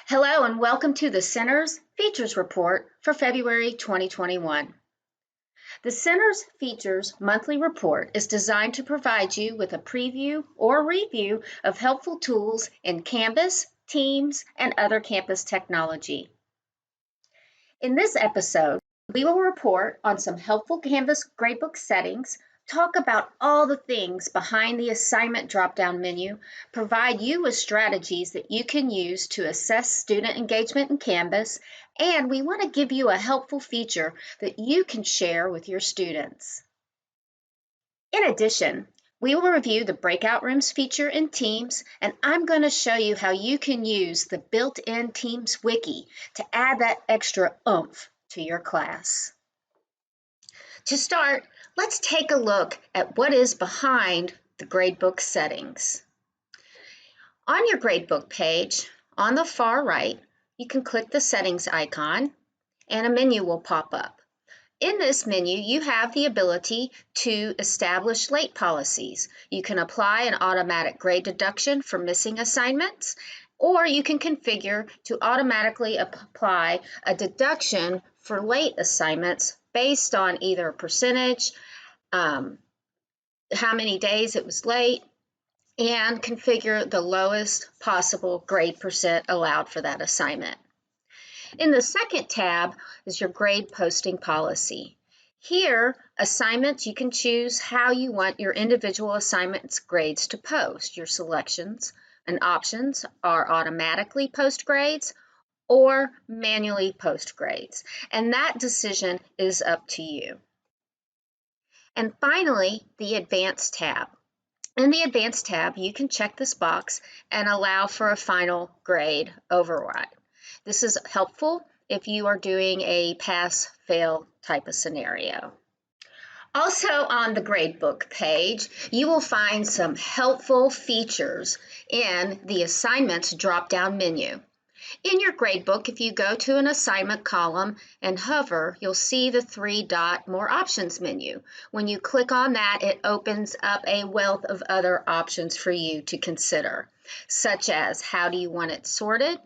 Hello and welcome to the Center's Features Report for February 2021. The Center's Features Monthly Report is designed to provide you with a preview or review of helpful tools in Canvas, Teams, and other campus technology. In this episode, we will report on some helpful Canvas gradebook settings, talk about all the things behind the assignment drop-down menu, provide you with strategies that you can use to assess student engagement in Canvas, and we want to give you a helpful feature that you can share with your students. In addition, we will review the breakout rooms feature in Teams, and I'm going to show you how you can use the built-in Teams wiki to add that extra oomph to your class. To start, let's take a look at what is behind the gradebook settings. On your gradebook page, on the far right, you can click the settings icon and a menu will pop up. In this menu, you have the ability to establish late policies. You can apply an automatic grade deduction for missing assignments, or you can configure to automatically apply a deduction for late assignments based on either a percentage, how many days it was late, and configure the lowest possible grade percent allowed for that assignment. In the second tab is your grade posting policy. Here, assignments, you can choose how you want your individual assignments grades to post. Your selections and options are automatically post grades or manually post grades, and that decision is up to you. And finally, the Advanced tab. In the Advanced tab, you can check this box and allow for a final grade override. This is helpful if you are doing a pass-fail type of scenario. Also on the gradebook page, you will find some helpful features in the assignments drop-down menu. In your gradebook, if you go to an assignment column and hover, you'll see the 3-dot More Options menu. When you click on that, it opens up a wealth of other options for you to consider, such as how do you want it sorted.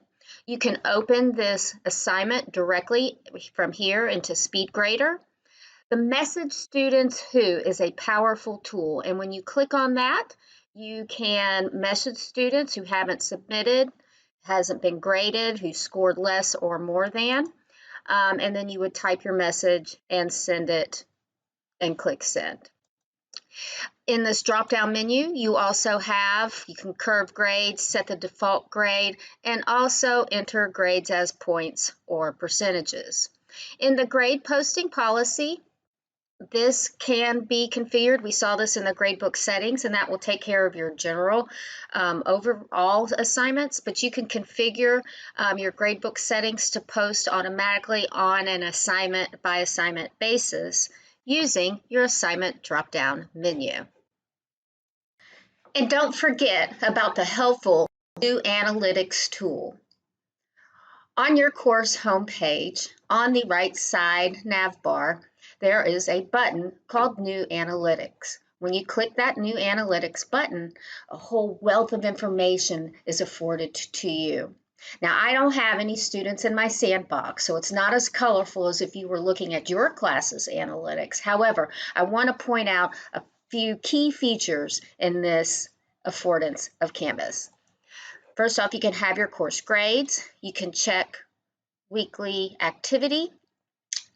You can open this assignment directly from here into SpeedGrader. The Message Students Who is a powerful tool, and when you click on that, you can message students who haven't submitted, hasn't been graded, who scored less or more than, and then you would type your message and send it and click send. In this drop-down menu, you also you can curve grades, set the default grade, and also enter grades as points or percentages. In the grade posting policy, this can be configured. We saw this in the gradebook settings, and that will take care of your general overall assignments, but you can configure your gradebook settings to post automatically on an assignment by assignment basis using your assignment drop-down menu. And don't forget about the helpful new analytics tool. On your course homepage, on the right side nav bar, there is a button called New Analytics. When you click that New Analytics button, a whole wealth of information is afforded to you. Now, I don't have any students in my sandbox, so it's not as colorful as if you were looking at your class's analytics. However, I want to point out a few key features in this affordance of Canvas. First off, you can have your course grades. You can check weekly activity.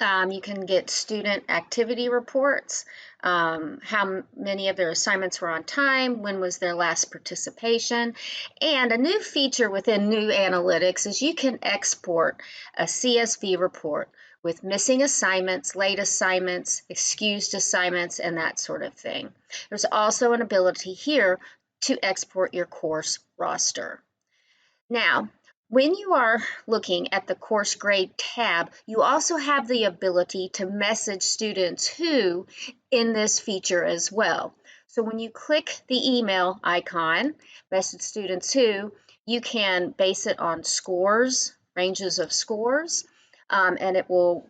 You can get student activity reports, how many of their assignments were on time, when was their last participation. And a new feature within New Analytics is you can export a CSV report with missing assignments, late assignments, excused assignments, and that sort of thing. There's also an ability here to export your course roster. Now, when you are looking at the course grade tab, you also have the ability to message students who in this feature as well. So when you click the email icon, message students who, you can base it on scores, ranges of scores, and it will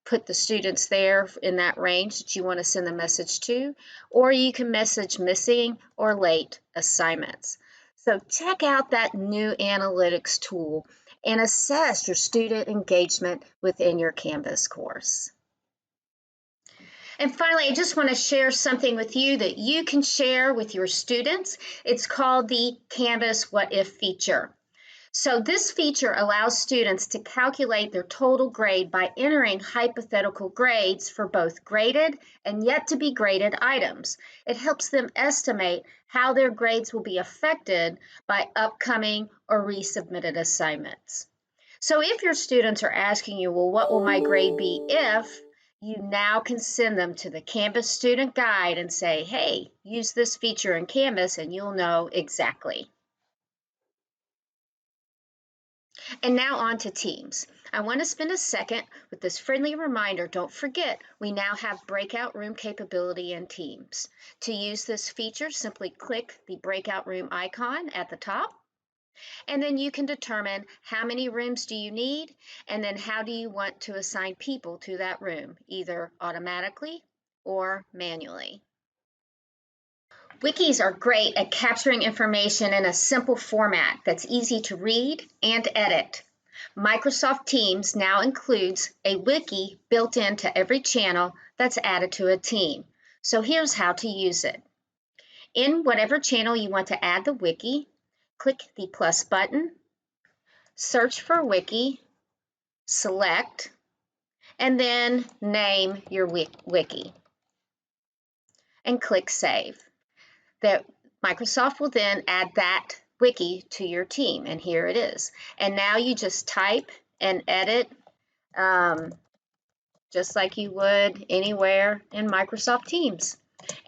put the students there in that range that you want to send the message to, or you can message missing or late assignments. So check out that new analytics tool and assess your student engagement within your Canvas course. And finally, I just want to share something with you that you can share with your students. It's called the Canvas What If feature. So this feature allows students to calculate their total grade by entering hypothetical grades for both graded and yet to be graded items. It helps them estimate how their grades will be affected by upcoming or resubmitted assignments. So if your students are asking you, well, what will my grade be if? You now can send them to the Canvas Student Guide and say, hey, use this feature in Canvas and you'll know exactly. And now on to Teams. I want to spend a second with this friendly reminder. Don't forget, we now have breakout room capability in Teams. To use this feature, simply click the breakout room icon at the top, and then you can determine how many rooms do you need, and then how do you want to assign people to that room, either automatically or manually. Wikis are great at capturing information in a simple format that's easy to read and edit. Microsoft Teams now includes a wiki built into every channel that's added to a team. So here's how to use it. In whatever channel you want to add the wiki, click the plus button, search for wiki, select, and then name your wiki, and click Save. Microsoft will then add that wiki to your team, and here it is. And now you just type and edit just like you would anywhere in Microsoft Teams.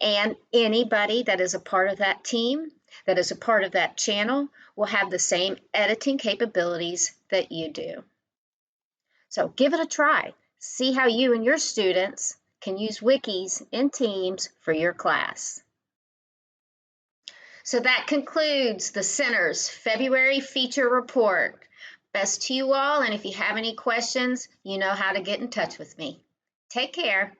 And anybody that is a part of that team, that is a part of that channel, will have the same editing capabilities that you do. So give it a try. See how you and your students can use wikis in Teams for your class. So that concludes the Center's February feature report. Best to you all, and if you have any questions, you know how to get in touch with me. Take care.